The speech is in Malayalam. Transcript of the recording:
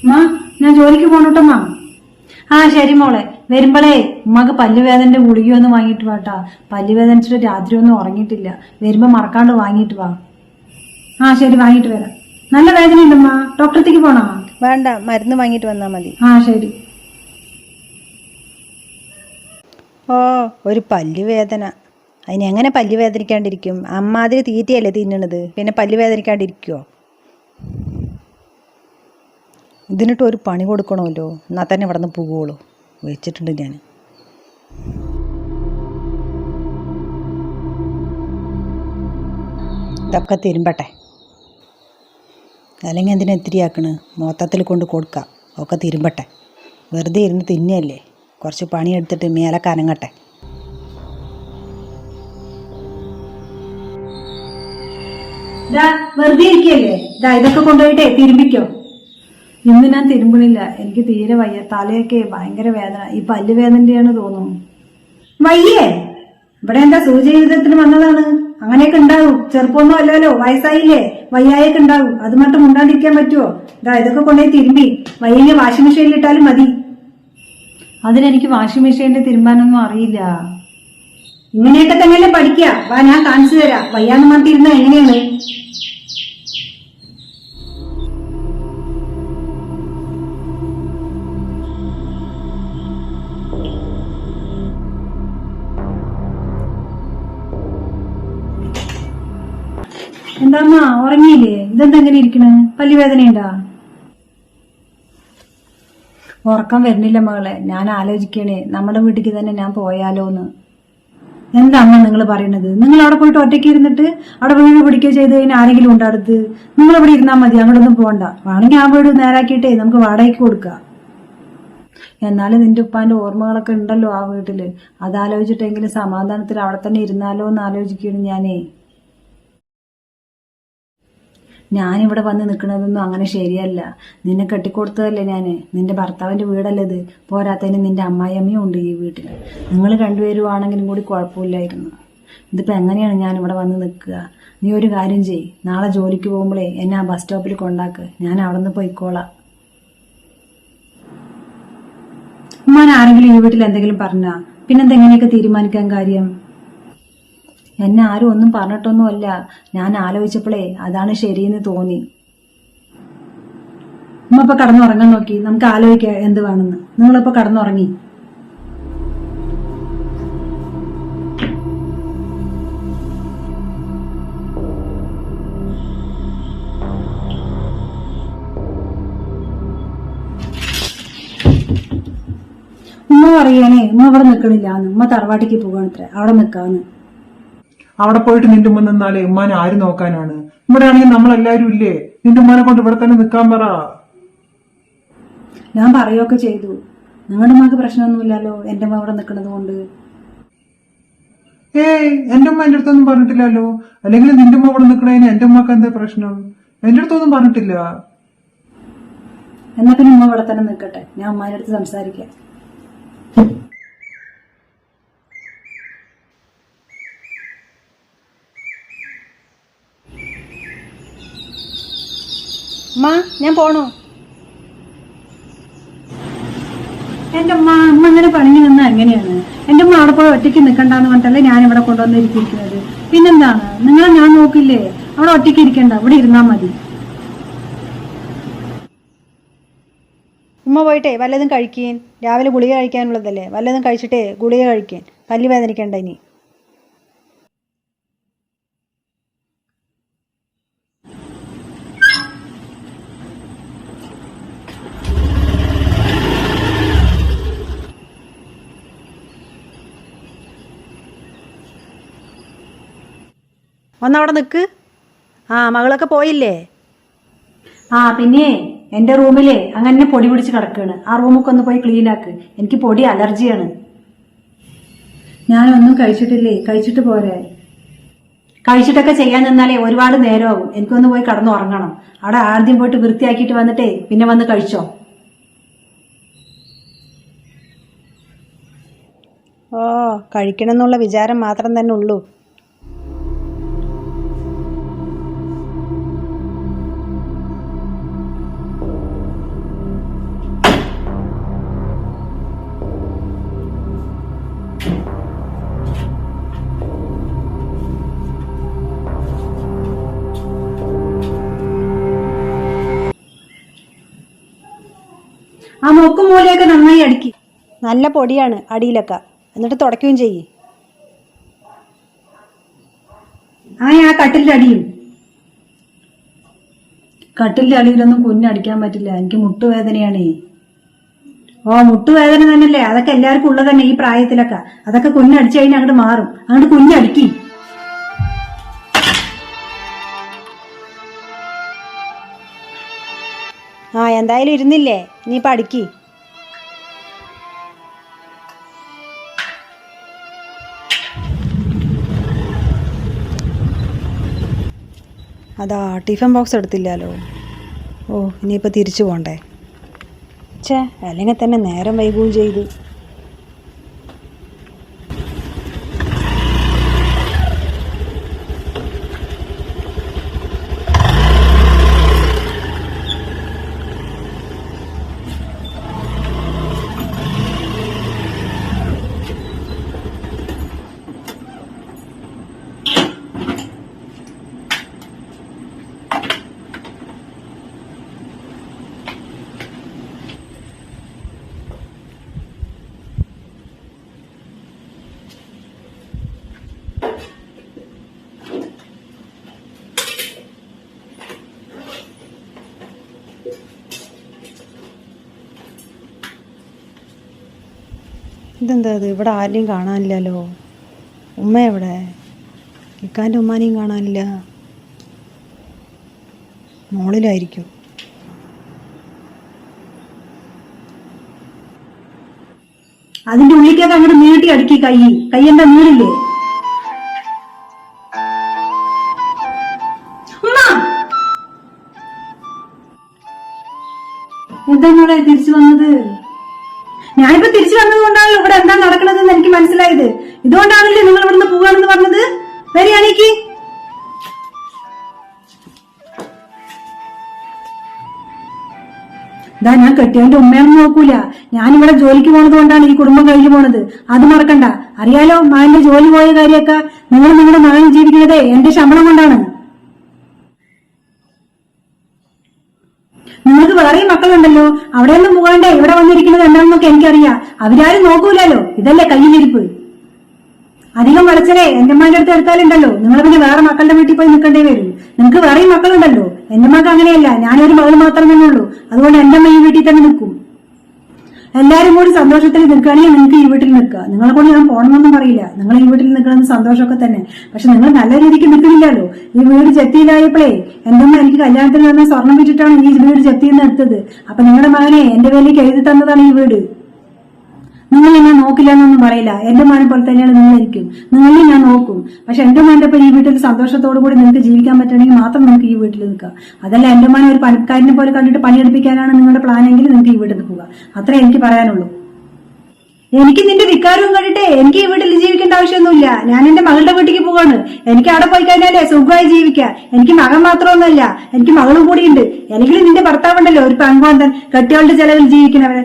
മാ ഞാൻ ജോലിക്ക് പോണോട്ടമ്മാ. ആ ശരി മോളെ. വരുമ്പോളേ ഉമ്മക്ക് പല്ലുവേദനന്റെ ഗുളിക ഒന്ന് വാങ്ങിട്ട് വാട്ടാ. പല്ലുവേദനിച്ചിട്ട് രാത്രി ഒന്നും ഉറങ്ങിയിട്ടില്ല. വരുമ്പോ മറക്കാണ്ട് വാങ്ങിട്ട് വാ. ആ ശരി, വാങ്ങിട്ട് വരാം. നല്ല വേദന ഉണ്ടമ്മാ, ഡോക്ടറത്തേക്ക് പോണോ? വേണ്ട, മരുന്ന് വാങ്ങിട്ട് വന്നാൽ മതി. ആ ശരി. ഓ, ഒരു പല്ലുവേദന. അതിനെങ്ങനെ പല്ല് വേദനിക്കാണ്ടിരിക്കും? അമ്മാതിരി തീറ്റയല്ലേ തിന്നണത്, പിന്നെ പല്ല് വേദനിക്കാണ്ടിരിക്കുമോ? ഇതിനിട്ട് ഒരു പണി കൊടുക്കണമല്ലോ, എന്നാൽ തന്നെ ഇവിടെ നിന്ന് പോകുള്ളൂ. വെച്ചിട്ടുണ്ട് ഞാൻ. ഇതൊക്കെ തിരുമ്പട്ടെ, അല്ലെങ്കിൽ എന്തിനാ ഇത്തിരിയാക്കണ്? മൊത്തത്തിൽ കൊണ്ട് കൊടുക്കാം. ഒക്കെ തിരുമ്പട്ടെ. വെറുതെ ഇരുന്ന് തിന്നല്ലേ, കുറച്ച് പണിയെടുത്തിട്ട് മേലൊക്കെ അനങ്ങട്ടെ. വെറുതെ ഇരിക്കല്ലേ, ഇതൊക്കെ കൊണ്ടുപോയിട്ടേ തിരുമ്പിക്കോ. ഇന്ന് ഞാൻ തിരുമ്പണില്ല, എനിക്ക് തീരെ വയ്യ. തലയൊക്കെ ഭയങ്കര വേദന. ഈ പല്ല് വേദനയാണ് തോന്നുന്നു. വയ്യേ? ഇവിടെ എന്താ സൂചിതത്തിന് വന്നതാണ്? അങ്ങനെയൊക്കെ ഉണ്ടാവും. ചെറുപ്പമൊന്നും അല്ലല്ലോ, വയസ്സായില്ലേ, വയ്യായൊക്കെ ഉണ്ടാവും. അത് மட்டுം മുണ്ടാണ്ടിരിക്കാൻ പറ്റുമോ? ഇതൊക്കെ കൊണ്ടുപോയി തിരുമ്പി. വയ്യെങ്കിൽ വാഷിംഗ് മെഷീനിൽ ഇട്ടാലും മതി. അതിനെനിക്ക് വാഷിംഗ് മെഷീനിൽ തിരുമ്പാനൊന്നും അറിയില്ല. ഇങ്ങനെയൊക്കെ തന്നെയല്ലേ പഠിക്കുക. വാ, ഞാൻ കാണിച്ചു തരാം. വയ്യാന്ന് പറഞ്ഞിരുന്ന എങ്ങനെയാണ്? എന്താമ്മ ഉറങ്ങിയില്ലേ? ഇതെന്തെങ്ങനെ ഇരിക്കണ്? പല്ലുവേദനയുണ്ടാ? ഉറക്കം വരുന്നില്ല മകളെ. ഞാൻ ആലോചിക്കണേ നമ്മുടെ വീട്ടിലേക്ക് തന്നെ ഞാൻ പോയാലോന്ന്. എന്താ അമ്മ നിങ്ങൾ പറയണത്? നിങ്ങൾ അവിടെ പോയിട്ട് ഒറ്റയ്ക്ക് ഇരുന്നിട്ട് അവിടെ വീട് പിടിക്കുകയോ ചെയ്ത് കഴിഞ്ഞാൽ ആരെങ്കിലും ഉണ്ടോ അടുത്ത്? നിങ്ങൾ ഇവിടെ ഇരുന്നാൽ മതി, അങ്ങോട്ടൊന്നും പോകണ്ട. വേണമെങ്കിൽ ആ വീട് നേരാക്കിയിട്ടേ നമുക്ക് വാടകയ്ക്ക് കൊടുക്കാം. എന്നാലും നിന്റെ ഉപ്പാന്റെ ഓർമ്മകളൊക്കെ ഉണ്ടല്ലോ ആ വീട്ടില്. അതാലോചിച്ചിട്ടെങ്കിലും സമാധാനത്തിൽ അവിടെ തന്നെ ഇരുന്നാലോ എന്ന് ആലോചിക്കുകയാണ് ഞാനേ. ഞാനിവിടെ വന്ന് നിൽക്കുന്നതൊന്നും അങ്ങനെ ശരിയല്ല. നിന്നെ കെട്ടിക്കൊടുത്തതല്ലേ ഞാന്. നിന്റെ ഭർത്താവിന്റെ വീടല്ലേ ഇത്. പോരാത്തതിന് നിന്റെ അമ്മായിയമ്മയും ഉണ്ട് ഈ വീട്ടിൽ. നിങ്ങൾ രണ്ടുപേരും ആണെങ്കിലും കൂടി കുഴപ്പമില്ലായിരുന്നു. ഇതിപ്പോ എങ്ങനെയാണ് ഞാൻ ഇവിടെ വന്ന് നിൽക്കുക? നീ ഒരു കാര്യം ചെയ്, നാളെ ജോലിക്ക് പോകുമ്പോഴേ എന്നെ ആ ബസ് സ്റ്റോപ്പിൽ കൊണ്ടാക്ക്. ഞാൻ അവിടെ നിന്ന് പോയിക്കോളാം. ഉമ്മാൻ ആരെങ്കിലും ഈ വീട്ടിൽ എന്തെങ്കിലും പറഞ്ഞാ പിന്നെന്തെങ്ങനെയൊക്കെ തീരുമാനിക്കാൻ കാര്യം? എന്നെ ആരും ഒന്നും പറഞ്ഞിട്ടൊന്നുമല്ല. ഞാൻ ആലോചിച്ചപ്പോഴേ അതാണ് ശരിയെന്ന് തോന്നി. ഉമ്മ ഇപ്പൊ കടന്നുറങ്ങാൻ നോക്കി. നമുക്ക് ആലോചിക്കാം എന്ത് വേണമെന്ന്. നിങ്ങളിപ്പോ കടന്നുറങ്ങി. ഉമ്മ പറയണേ ഉമ്മ ഇവിടെ നിൽക്കണില്ലാന്ന്. ഉമ്മ തറവാട്ടിക്ക് പോകാണത്രേ, അവിടെ നിൽക്കാന്ന്. അവിടെ പോയിട്ട് നിന്റെ ഉമ്മ നിന്നാലേ ഉമ്മാനെ ആര് നോക്കാനാണ്? ഇവിടെ ആണെങ്കിൽ നമ്മളെല്ലാരും ഇല്ലേ? നിന്റെ ഉമ്മാനെ കൊണ്ട് ഇവിടെ തന്നെ നിൽക്കാൻ പറ. ഞാൻ പറയുകയൊക്കെ ചെയ്തു. നിങ്ങളുടെ ഉമ്മക്ക് പ്രശ്നമൊന്നുമില്ലല്ലോ എന്റെ ഉമ്മ ഇവിടെ നിൽക്കുന്നത് കൊണ്ട്. ഏയ്, എന്റെ ഉമ്മ എന്റെ അടുത്തൊന്നും പറഞ്ഞിട്ടില്ലല്ലോ. അല്ലെങ്കിൽ നിന്റെ ഉമ്മ ഇവിടെ നിൽക്കണതിന് എന്റെ ഉമ്മക്ക് എന്താ പ്രശ്നം? എന്റെ അടുത്തൊന്നും പറഞ്ഞിട്ടില്ല. എന്നാ പിന്നെ ഉമ്മ ഇവിടെ തന്നെ നിൽക്കട്ടെ, ഞാൻ ഉമ്മാന്റെ അടുത്ത് സംസാരിക്കാം. അമ്മ, ഞാൻ പോണോ? എന്റെ ഉമ്മ ഇങ്ങനെ പണിഞ്ഞു നിന്നാ എങ്ങനെയാണ്? എന്റെ ഉമ്മ അവിടെ പോയി ഒറ്റയ്ക്ക് നിൽക്കണ്ടെന്ന് പറഞ്ഞിട്ടല്ലേ ഞാൻ ഇവിടെ കൊണ്ടുവന്നിരിക്കുന്നത്. പിന്നെന്താണ്? നിങ്ങളെ ഞാൻ നോക്കില്ലേ? അവിടെ ഒറ്റയ്ക്ക് ഇരിക്കണ്ട, ഇവിടെ ഇരുന്നാ മതി. ഉമ്മ പോയിട്ടേ വല്ലതും കഴിക്കാൻ. രാവിലെ ഗുളിക കഴിക്കാനുള്ളതല്ലേ, വല്ലതും കഴിച്ചിട്ടേ ഗുളിക കഴിക്കാൻ. പല്ല് വേദനിക്കണ്ട ഇനി. ഒന്നവിടെ നിൽക്ക്. ആ, മകളൊക്കെ പോയില്ലേ? ആ പിന്നെ എന്റെ റൂമിലെ അങ്ങനെ പൊടി പിടിച്ച് കിടക്കാണ്. ആ റൂമൊക്കെ ഒന്ന് പോയി ക്ലീൻ ആക്ക്. എനിക്ക് പൊടി അലർജിയാണ്. ഞാനൊന്നും കഴിച്ചിട്ടില്ലേ, കഴിച്ചിട്ട് പോരെ. കഴിച്ചിട്ടൊക്കെ ചെയ്യാൻ നിന്നാലേ ഒരുപാട് നേരമാകും. എനിക്കൊന്ന് പോയി കടന്നുറങ്ങണം. അവിടെ ആദ്യം പോയിട്ട് വൃത്തിയാക്കിയിട്ട് വന്നിട്ടേ പിന്നെ വന്ന് കഴിച്ചോ. ഓ, കഴിക്കണം എന്നുള്ള വിചാരം മാത്രം തന്നെ ഉള്ളൂ. ആ മൊക്കും മൂലയൊക്കെ നന്നായി അടുക്കി. നല്ല പൊടിയാണ് അടിയിലൊക്കെ, എന്നിട്ട് തുടയ്ക്കുകയും ചെയ്യ്. ആ കട്ടിലിന്റെ അടിയും. കട്ടിലിന്റെ അടിയിലൊന്നും കുഞ്ഞടിക്കാൻ പറ്റില്ല, എനിക്ക് മുട്ടുവേദനയാണേ. ഓ മുട്ടുവേദന തന്നെയല്ലേ, അതൊക്കെ എല്ലാവർക്കും ഉള്ളത് തന്നെ ഈ പ്രായത്തിലൊക്കെ. അതൊക്കെ കുഞ്ഞടിച്ചു കഴിഞ്ഞാൽ അങ്ങോട്ട് മാറും. അങ്ങോട്ട് കുഞ്ഞടുക്കി. എന്തായാലും ഇരുന്നില്ലേ, ഇനിയിപ്പോൾ അടുക്കി. അതാ ടിഫിൻ ബോക്സ് എടുത്തില്ലല്ലോ. ഓ ഇനിയിപ്പോൾ തിരിച്ചു പോണ്ടേ. അല്ലെങ്കിൽ തന്നെ നേരം വൈകുകയും ചെയ്തു. ഇതെന്താ ഇത്, ഇവിടെ ആരെയും കാണാനില്ലല്ലോ. ഉമ്മ എവിടെ? ഇക്കാൻ്റെ ഉമ്മാനെയും കാണാനില്ല. മോളിലായിരിക്കും. അതിന്റെ ഉള്ളിലേക്ക് അങ്ങോട്ട് നീട്ടി അടുക്കി. കൈ എന്താ നീളില്ലേ? എന്താ നിങ്ങളെ തിരിച്ചു വന്നത്? ഞാനിപ്പോ തിരിച്ചു വന്നത് കൊണ്ടാണല്ലോ ഇവിടെ എന്താ നടക്കണതെന്ന് എനിക്ക് മനസ്സിലായത്. ഇതുകൊണ്ടാണല്ലേ നിങ്ങൾ ഇവിടുന്ന് പോവാണെന്ന് പറഞ്ഞത്. വരികയാണേക്ക് ഇതാ, ഞാൻ കെട്ടിയവന്റെ ഉമ്മയൊന്നും നോക്കൂല. ഞാനിവിടെ ജോലിക്ക് പോണത് കൊണ്ടാണ് ഈ കുടുംബം കഴിഞ്ഞു പോണത്. അത് മറക്കണ്ട. അറിയാലോ മകന്റെ ജോലി പോയ കാര്യമൊക്കെ. നിങ്ങൾ നിങ്ങളുടെ മകൻ ജീവിക്കുന്നതേ എന്റെ ശമ്പളം കൊണ്ടാണ്. നിങ്ങൾക്ക് വേറെയും മക്കളുണ്ടല്ലോ, അവിടെയൊന്നും പോകാണ്ടേ ഇവിടെ വന്നിരിക്കുന്നത് എന്താണെന്നൊക്കെ എനിക്കറിയാം. അവരാരും നോക്കൂലല്ലോ. ഇതല്ലേ കയ്യിലിരിപ്പ്. അധികം വളച്ചലേ എന്റെ അമ്മയുടെ അടുത്ത് എടുത്താലുണ്ടല്ലോ നിങ്ങൾ പിന്നെ വേറെ മക്കളുടെ വീട്ടിൽ പോയി നിൽക്കേണ്ടി വരും. നിങ്ങൾക്ക് വേറെയും മക്കളുണ്ടല്ലോ. എന്റെ മക്കൾ അങ്ങനെയല്ല, ഞാനൊരു മകൾ മാത്രം തന്നെ ഉള്ളൂ. അതുകൊണ്ട് എന്റെ അമ്മ ഈ വീട്ടിൽ തന്നെ നിൽക്കും. എല്ലാരും കൂടി സന്തോഷത്തിൽ നിൽക്കുകയാണെങ്കിൽ നിങ്ങൾക്ക് ഈ വീട്ടിൽ നിൽക്കുക. നിങ്ങളെ കൊണ്ട് ഞാൻ പോകണമെന്നൊന്നും പറയില്ല. നിങ്ങൾ ഈ വീട്ടിൽ നിൽക്കുന്നത് സന്തോഷമൊക്കെ തന്നെ. പക്ഷെ നിങ്ങൾ നല്ല രീതിക്ക് നിൽക്കുന്നില്ലല്ലോ. ഈ വീട് ജപ്തിയിലായപ്പോഴേ എന്റെ അമ്മ എനിക്ക് കല്യാണത്തിന് തന്നെ സ്വർണം വിറ്റിട്ടാണ് ഈ വീട് ജപ്തിയിൽ നിന്ന് എടുത്തത്. അപ്പൊ നിങ്ങളുടെ മകനെ എന്റെ പേരിലേക്ക് എഴുതി തന്നതാണ് ഈ വീട്. നിങ്ങൾ എന്നെ നോക്കില്ല എന്നൊന്നും പറയില്ല. എന്റെ മോനെ പോലെ തന്നെയാണ് നിങ്ങളിരിക്കും. നിങ്ങളെ ഞാൻ നോക്കും. പക്ഷെ എന്റെ മോന്റെ ഒപ്പം ഈ വീട്ടിൽ സന്തോഷത്തോടു കൂടി നിങ്ങൾക്ക് ജീവിക്കാൻ പറ്റണമെങ്കിൽ മാത്രം നിങ്ങൾക്ക് ഈ വീട്ടിൽ നിൽക്കാം. അതല്ല എന്റെ മോനെ ഒരു പണിക്കാരനെ പോലെ കണ്ടിട്ട് പണിയെടുപ്പിക്കാനാണ് നിങ്ങളുടെ പ്ലാനെങ്കിൽ നിങ്ങൾക്ക് ഈ വീട്ടിൽ പോവുക. അത്രേ എനിക്ക് പറയാനുള്ളൂ. എനിക്ക് നിന്റെ വികാരവും കണ്ടിട്ടേ എനിക്ക് ഈ വീട്ടിൽ ജീവിക്കേണ്ട ആവശ്യമൊന്നുമില്ല. ഞാൻ എന്റെ മകളുടെ വീട്ടിലേക്ക് പോവാണ്. എനിക്ക് അവിടെ പോയി കഴിഞ്ഞാലേ സുഖമായി ജീവിക്കാം. എനിക്ക് മകൻ മാത്രമൊന്നുമല്ല, എനിക്ക് മകളും കൂടിയുണ്ട്. അല്ലെങ്കിൽ നിന്റെ ഭർത്താവുണ്ടല്ലോ ഒരു പെൺകോന്തൻ, കെട്ടികളുടെ ചെലവിൽ ജീവിക്കുന്നവരെ.